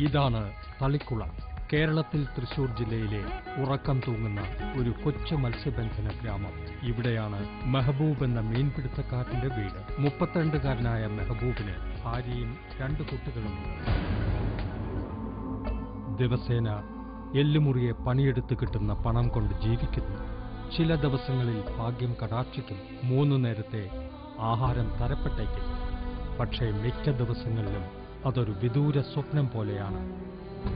ഇതാണ് തളിക്കുളം. കേരളത്തിൽ തൃശൂർ ജില്ലയിലെ ഉറക്കം തൂങ്ങുന്ന ഒരു കൊച്ചു മത്സ്യബന്ധന ഗ്രാമം. ഇവിടെയാണ് മെഹബൂബ് എന്ന മീൻപിടുത്തക്കാരന്റെ വീട്. 32കാരനായ മെഹബൂബിന് ഭാര്യയും 2 കുട്ടികളുമുണ്ട്. ദിവസേന എല്ലുമുറിയെ പണിയെടുത്ത് കിട്ടുന്ന പണം കൊണ്ട് ജീവിക്കുന്നു. ചില ദിവസങ്ങളിൽ ഭാഗ്യം കടാക്ഷിക്കും. 3 നേരത്തെ ആഹാരം തരപ്പെട്ടേക്കും. പക്ഷേ മിക്ക ദിവസങ്ങളിലും അതൊരു വിദൂര സ്വപ്നം പോലെയാണ്.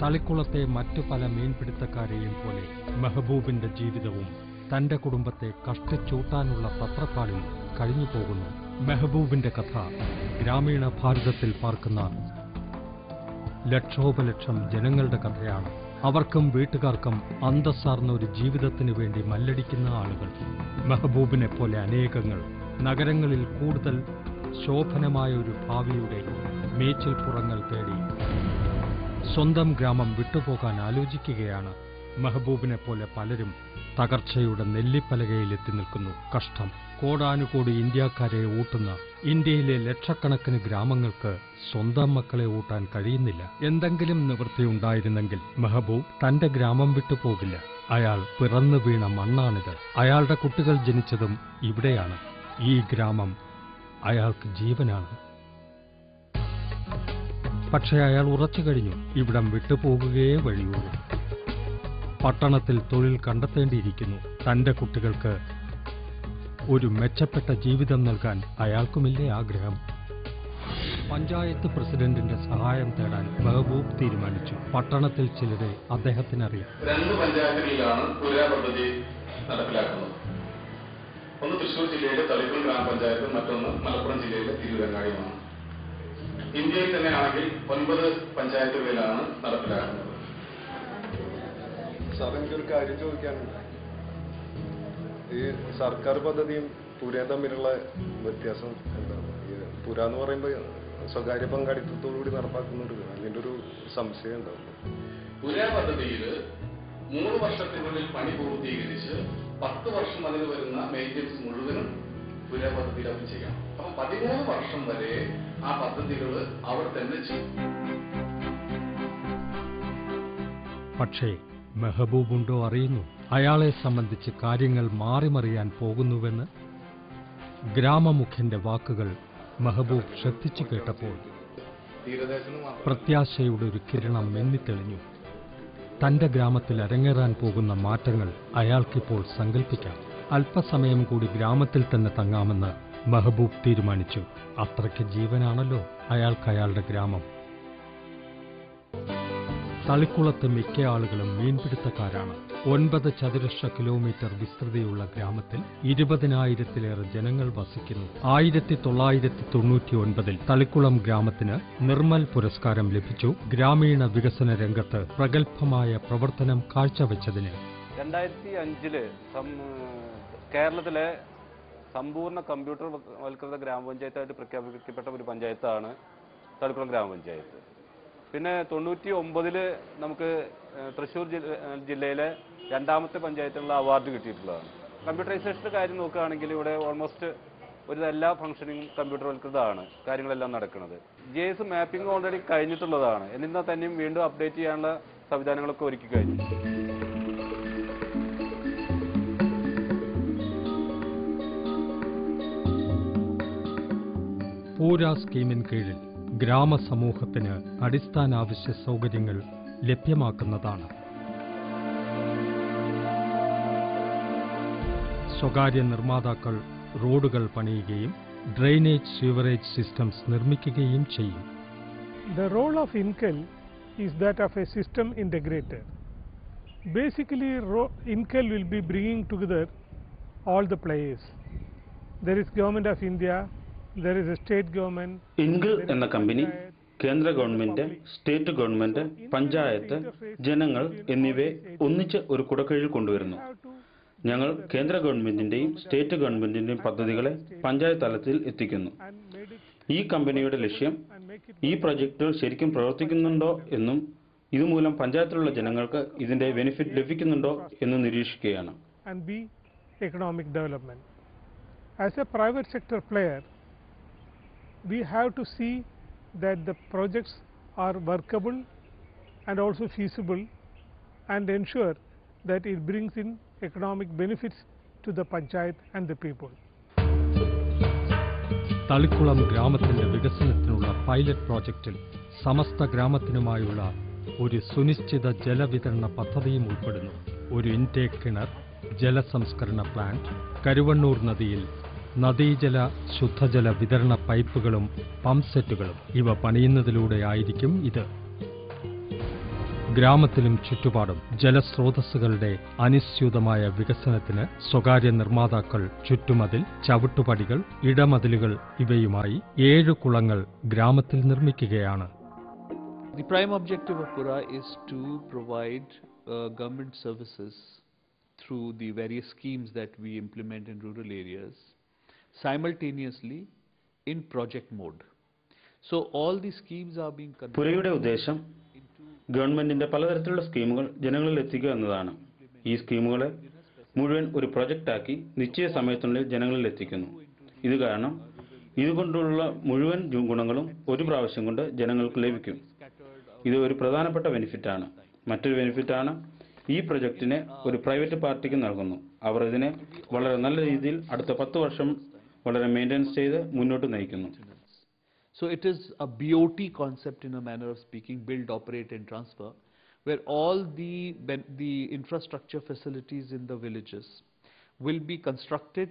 തളിക്കുളത്തെ മറ്റു പല മീൻപിടുത്തക്കാരെയും പോലെ മെഹബൂബിന്റെ ജീവിതവും തന്റെ കുടുംബത്തെ കഷ്ടിച്ചൂട്ടാനുള്ള തത്രപ്പാടിൽ കഴിഞ്ഞു പോകുന്നു. മെഹബൂബിന്റെ കഥ ഗ്രാമീണ ഭാരതത്തിൽ പാർക്കുന്ന ലക്ഷോപലക്ഷം ജനങ്ങളുടെ കഥയാണ്. അവർക്കും വീട്ടുകാർക്കും അന്തസ്സാർന്ന ഒരു ജീവിതത്തിനു വേണ്ടി മല്ലടിക്കുന്ന ആളുകൾ. മെഹബൂബിനെ പോലെ അനേകങ്ങൾ നഗരങ്ങളിൽ കൂടുതൽ ശോഭനമായ ഒരു ഭാവിയുടെ മേച്ചിൽപ്പുറങ്ങൾ തേടി സ്വന്തം ഗ്രാമം വിട്ടുപോകാൻ ആലോചിക്കുകയാണ്. മെഹബൂബിനെ പോലെ പലരും തകർച്ചയുടെ നെല്ലിപ്പലകയിലെത്തി നിൽക്കുന്നു. കഷ്ടം. കോടാനുകോടി ഇന്ത്യക്കാരെ ഊട്ടുന്ന ഇന്ത്യയിലെ ലക്ഷക്കണക്കിന് ഗ്രാമങ്ങൾക്ക് സ്വന്തം മക്കളെ ഊട്ടാൻ കഴിയുന്നില്ല. എന്തെങ്കിലും നിവൃത്തിയുണ്ടായിരുന്നെങ്കിൽ മെഹബൂബ് തന്റെ ഗ്രാമം വിട്ടുപോകില്ല. അയാൾ പിറന്നു വീണ മണ്ണാണിത്. അയാളുടെ കുട്ടികൾ ജനിച്ചതും ഇവിടെയാണ്. ഈ ഗ്രാമം അയാൾക്ക് ജീവനാണ്. പക്ഷേ അയാൾ ഉറച്ചു കഴിഞ്ഞു. ഇവിടം വിട്ടുപോകുകയേ വഴിയുള്ളൂ. പട്ടണത്തിൽ തൊഴിൽ കണ്ടെത്തേണ്ടിയിരിക്കുന്നു. തന്റെ കുട്ടികൾക്ക് ഒരു മെച്ചപ്പെട്ട ജീവിതം നൽകാൻ അയാൾക്കുമില്ലേ ആഗ്രഹം? പഞ്ചായത്ത് പ്രസിഡന്റിന്റെ സഹായം തേടാൻ മെഹബൂബ് തീരുമാനിച്ചു. പട്ടണത്തിൽ ചിലരെ അദ്ദേഹത്തിനറിയാം. 2 പഞ്ചായത്തുകളിലാണ് പുരാ പദ്ധതി നടപ്പിലാക്കുന്നത്. ഒന്ന് തൃശൂർ ജില്ലയിലെ തളിക്കുളം ഗ്രാമപഞ്ചായത്തും മറ്റൊന്ന് മലപ്പുറം ജില്ലയിലെ തിരൂരങ്ങാടിയുമാണ്. ഇന്ത്യയിൽ തന്നെയാണെങ്കിൽ 9 പഞ്ചായത്തുകളിലാണ് നടപ്പിലാക്കുന്നത്. സാർ, എനിക്കൊരു കാര്യം ചോദിക്കാനുണ്ട്. ഈ സർക്കാർ പദ്ധതിയും പുര തമ്മിലുള്ള വ്യത്യാസം എന്താണ്? പുര എന്ന് പറയുമ്പോൾ സ്വകാര്യ പങ്കാളിത്തത്തോടുകൂടി നടപ്പാക്കുന്നുണ്ട്. അതിൻ്റെ ഒരു സംശയം ഉണ്ടാവും. പുര പദ്ധതിയിൽ 3 വർഷത്തിനുള്ളിൽ പണി പൂർത്തീകരിച്ച് 10 വർഷം അതിന് വരുന്ന മെയിൻ്റെനൻസ് മുഴുവനും പുര പദ്ധതിയിൽ അവർ ചെയ്യണം. അപ്പം 13 വർഷം വരെ ആ പദ്ധതികൾ അവർ തന്നെ ചെയ്യും. പക്ഷേ മെഹബൂബുണ്ടോ അറിയുന്നു അയാളെ സംബന്ധിച്ച് കാര്യങ്ങൾ മാറിമറിയാൻ പോകുന്നുവെന്ന്? ഗ്രാമമുഖ്യന്റെ വാക്കുകൾ മെഹബൂബ് ശ്രദ്ധിച്ചു കേട്ടപ്പോൾ പ്രത്യാശയുടെ ഒരു കിരണം മിന്നിത്തെളിഞ്ഞു. തന്റെ ഗ്രാമത്തിൽ അരങ്ങേറാൻ പോകുന്ന മാറ്റങ്ങൾ അയാൾക്കിപ്പോൾ സങ്കല്പിക്കാം. അല്പസമയം കൂടി ഗ്രാമത്തിൽ തന്നെ തങ്ങാമെന്ന് മെഹബൂബ് തീരുമാനിച്ചു. അത്രയ്ക്ക് ജീവനാണല്ലോ അയാൾക്ക് അയാളുടെ ഗ്രാമം. തളിക്കുളത്ത് മിക്ക ആളുകളും മീൻപിടുത്തക്കാരാണ്. 9 ചതുരശ്ര കിലോമീറ്റർ വിസ്തൃതിയുള്ള ഗ്രാമത്തിൽ 20,000-ലേറെ ജനങ്ങൾ വസിക്കുന്നു. 1999-ൽ തളിക്കുളം ഗ്രാമത്തിന് നിർമ്മൽ പുരസ്കാരം ലഭിച്ചു. ഗ്രാമീണ വികസന രംഗത്ത് പ്രഗത്ഭമായ പ്രവർത്തനം കാഴ്ചവെച്ചതിന് 2005-ല് കേരളത്തിലെ സമ്പൂർണ്ണ കമ്പ്യൂട്ടർ വൽകൃത ഗ്രാമപഞ്ചായത്തായിട്ട് പ്രഖ്യാപിക്കപ്പെട്ട ഒരു പഞ്ചായത്താണ് തളിക്കുളം ഗ്രാമപഞ്ചായത്ത്. പിന്നെ 99-ല് നമുക്ക് തൃശ്ശൂർ ജില്ലയിലെ 2ാമത്തെ പഞ്ചായത്തിനുള്ള അവാർഡ് കിട്ടിയിട്ടുള്ളതാണ്. കമ്പ്യൂട്ടറൈസേഷൻ്റെ കാര്യം നോക്കുകയാണെങ്കിൽ ഇവിടെ ഓൾമോസ്റ്റ് എല്ലാ ഫംഗ്ഷനിങ്ങും കമ്പ്യൂട്ടർവൽകൃതമാണ് കാര്യങ്ങളെല്ലാം നടക്കുന്നത്. GIS മാപ്പിംഗ് ഓൾറെഡി കഴിഞ്ഞിട്ടുള്ളതാണ്. എന്നിരുന്നാൽ തന്നെയും വീണ്ടും അപ്ഡേറ്റ് ചെയ്യാനുള്ള സംവിധാനങ്ങളൊക്കെ ഒരുക്കി കഴിഞ്ഞു. പൂര സ്കീമിന് കീഴിൽ ഗ്രാമസമൂഹത്തിന് അടിസ്ഥാന ആവശ്യ സൗകര്യങ്ങൾ ലഭ്യമാക്കുന്നതാണ്. സ്വകാര്യ നിർമ്മാതാക്കൾ റോഡുകൾ പണിയുകയും ഡ്രെയിനേജ് സ്യൂവറേജ് സിസ്റ്റംസ് നിർമ്മിക്കുകയും ചെയ്യും. The role of INCEL is that of a system integrator. Basically, INCEL will be bringing together all the players. There is Government of India, there is a state government. INCEL എന്ന company കേന്ദ്ര government, state government, panchayat, ജനങ്ങൾ എന്നിവയെ ഒന്നിച്ച് ഒരു കുടക്കീഴിൽ കൊണ്ടുവരുന്നു. ഞങ്ങൾ കേന്ദ്ര ഗവൺമെന്റിന്റെയും സ്റ്റേറ്റ് ഗവൺമെന്റിന്റെയും പദ്ധതികളെ പഞ്ചായത്ത് തലത്തിൽ എത്തിക്കുന്നു. ഈ കമ്പനിയുടെ ലക്ഷ്യം ഈ പ്രൊജക്ടുകൾ ശരിക്കും പ്രവർത്തിക്കുന്നുണ്ടോ എന്നും ഇതുമൂലം പഞ്ചായത്തിലുള്ള ജനങ്ങൾക്ക് ഇതിന്റെ ബെനിഫിറ്റ് ലഭിക്കുന്നുണ്ടോ എന്ന് നിരീക്ഷിക്കുകയാണ്. Economic development. As a private sector player, we have to see that the projects are workable and also feasible, and ensure that it brings in economic benefits to the panchayat and the people. Thalikkulam ഗ്രാമത്തിന്റെ വികസനത്തിനുള്ള pilot പ്രോജക്റ്റിൽ സമസ്ത ഗ്രാമത്തിനുമായുള്ള ഒരു സുനിശ്ചിത ജലവിതരണ പദ്ധതിയും ഉൾപ്പെടുന്നു. ഒരു intake കിണർ, ജലസംസ്കരണ plant, Karuvannur നദിയിൽ നദീജല ശുദ്ധജല വിതരണ പൈപ്പുകളും പമ്പ് സെറ്റുകളും ഇവ പണിയുന്നതിലൂടെയായിരിക്കും ഇത്. ഗ്രാമത്തിലും ചുറ്റുപാടും ജലസ്രോതസ്സുകളുടെ അനിശ്ചിതമായ വികസനത്തിന് സ്വകാര്യ നിർമ്മാതാക്കൾ ചുറ്റുമതിൽ, ചവിട്ടുപടികൾ, ഇടമതിലുകൾ ഇവയുമായി 7 കുളങ്ങൾ ഗ്രാമത്തിൽ നിർമ്മിക്കുകയാണ്. The prime objective of PURA is to provide government services through the various schemes that we implement in rural areas simultaneously in project mode. So all these schemes are being പുരയുടെ ഉദ്ദേശം ഗവൺമെന്റിന്റെ പലതരത്തിലുള്ള സ്കീമുകൾ ജനങ്ങളിൽ എത്തിക്കുക എന്നതാണ്. ഈ സ്കീമുകളെ മുഴുവൻ ഒരു പ്രൊജക്റ്റാക്കി നിശ്ചയ സമയത്തിനുള്ളിൽ ജനങ്ങളിൽ എത്തിക്കുന്നു. ഇത് കാരണം ഇതുകൊണ്ടുള്ള മുഴുവൻ ഗുണങ്ങളും ഒരു പ്രാവശ്യം കൊണ്ട് ജനങ്ങൾക്ക് ലഭിക്കും. ഇത് ഒരു പ്രധാനപ്പെട്ട ബെനിഫിറ്റാണ്. മറ്റൊരു ബെനിഫിറ്റാണ് ഈ പ്രൊജക്റ്റിനെ ഒരു പ്രൈവറ്റ് പാർട്ടിക്ക് നൽകുന്നു. അവർ ഇതിനെ വളരെ നല്ല രീതിയിൽ അടുത്ത 10 വർഷം വളരെ മെയിൻ്റെനൻസ് ചെയ്ത് മുന്നോട്ട് നയിക്കുന്നു. So it is a BOT concept in a manner of speaking, build, operate and transfer, where all the infrastructure facilities in the villages will be constructed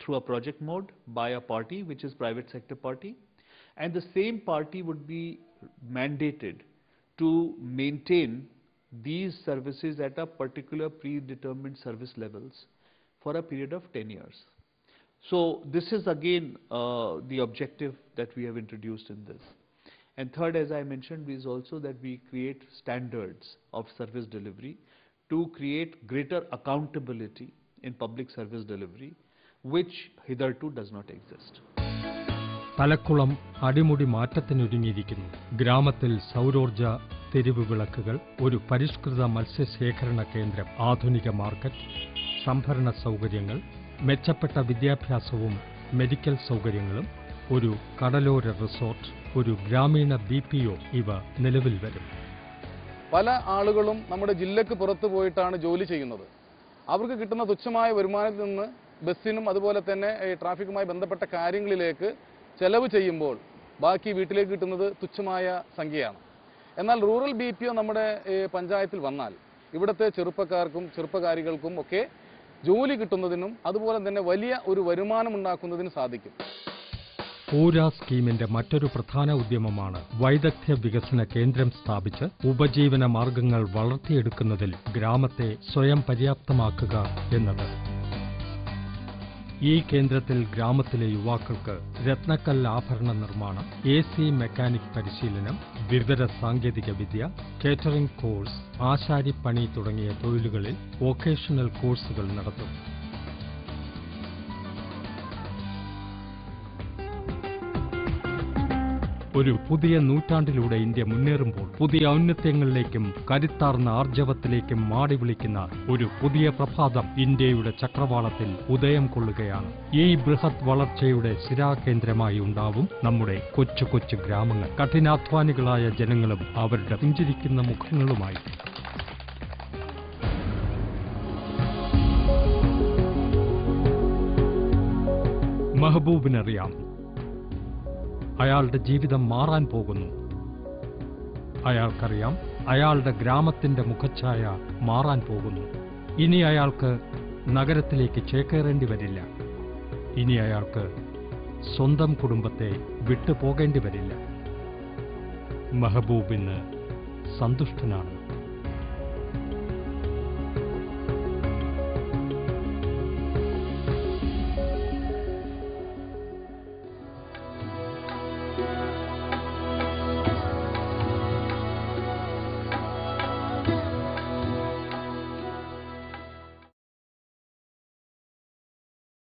through a project mode by a party which is private sector party, and the same party would be mandated to maintain these services at a particular predetermined service levels for a period of 10 years. So this is again the objective that we have introduced in this. And third, as I mentioned, is also that we create standards of service delivery to create greater accountability in public service delivery, which hitherto does not exist. Thalakkulam അടിമുടി മാറ്റത്തിനൊരുങ്ങിയിരിക്കുന്നു. ഗ്രാമത്തിൽ സൗരോർജ തെരുവ് വിളക്കുകൾ, ഒരു പരിഷ്കൃത മത്സ്യശേഖരണ കേന്ദ്രം, ആധുനിക market, സംഭരണ സൗകര്യങ്ങൾ, മെച്ചപ്പെട്ട വിദ്യാഭ്യാസവും മെഡിക്കൽ സൗകര്യങ്ങളും, ഒരു കടലോര റിസോർട്ട്, ഒരു ഗ്രാമീണ BPO ഇവ നിലവിൽ വരും. പല ആളുകളും നമ്മുടെ ജില്ലക്ക് പുറത്ത് പോയിട്ടാണ് ജോലി ചെയ്യുന്നത്. അവർക്ക് കിട്ടുന്ന തുച്ഛമായ വരുമാനത്തിൽ നിന്ന് ബസ്സിനും അതുപോലെ തന്നെ ട്രാഫിക്കുമായി ബന്ധപ്പെട്ട കാര്യങ്ങളിലേക്ക് ചെലവ് ചെയ്യുമ്പോൾ ബാക്കി വീട്ടിലേക്ക് കിട്ടുന്നത് തുച്ഛമായ സംഖ്യയാണ്. എന്നാൽ റൂറൽ BPO നമ്മുടെ പഞ്ചായത്തിൽ വന്നാൽ ഇവിടുത്തെ ചെറുപ്പക്കാർക്കും ചെറുപ്പക്കാരികൾക്കും ഒക്കെ ജോലി കിട്ടുന്നതിനും അതുപോലെ തന്നെ വലിയ ഒരു വരുമാനം ഉണ്ടാക്കുന്നതിനും സാധിക്കും. പൂര സ്കീമിന്റെ മറ്റൊരു പ്രധാന ഉദ്യമമാണ് വൈദഗ്ധ്യ വികസന കേന്ദ്രം സ്ഥാപിച്ച് ഉപജീവന മാർഗങ്ങൾ വളർത്തിയെടുക്കുന്നതിൽ ഗ്രാമത്തെ സ്വയം പര്യാപ്തമാക്കുക എന്നത്. ഈ കേന്ദ്രത്തിൽ ഗ്രാമത്തിലെ യുവാക്കൾക്ക് രത്നക്കല്ല് ആഭരണ നിർമ്മാണം, AC മെക്കാനിക് പരിശീലനം, വിവര സാങ്കേതിക വിദ്യ, കേറ്ററിംഗ് കോഴ്സ്, ആശാരിപ്പണി തുടങ്ങിയ തൊഴിലുകളിൽ വൊക്കേഷണൽ കോഴ്സുകൾ നടത്തും. ഒരു പുതിയ നൂറ്റാണ്ടിലൂടെ ഇന്ത്യ മുന്നേറുമ്പോൾ പുതിയ ഔന്നത്യങ്ങളിലേക്കും കരുത്താർന്ന ആർജവത്തിലേക്കും മാടി വിളിക്കുന്ന ഒരു പുതിയ പ്രഭാതം ഇന്ത്യയുടെ ചക്രവാളത്തിൽ ഉദയം കൊള്ളുകയാണ്. ഈ ബൃഹത് വളർച്ചയുടെ ശിരാകേന്ദ്രമായി ഉണ്ടാവും നമ്മുടെ കൊച്ചു കൊച്ചു ഗ്രാമങ്ങൾ, കഠിനാധ്വാനികളായ ജനങ്ങളും അവരുടെ പുഞ്ചിരിക്കുന്ന മുഖങ്ങളുമായി. മെഹബൂബിനറിയാം, അയാളുടെ ജീവിതം മാറാൻ പോകുന്നു. അയാൾക്കറിയാം, അയാളുടെ ഗ്രാമത്തിന്റെ മുഖച്ഛായ മാറാൻ പോകുന്നു. ഇനി അയാൾക്ക് നഗരത്തിലേക്ക് ചേക്കേറേണ്ടി വരില്ല. ഇനി അയാൾക്ക് സ്വന്തം കുടുംബത്തെ വിട്ടുപോകേണ്ടി വരില്ല. മെഹബൂബിന് സന്തുഷ്ടനാണ്.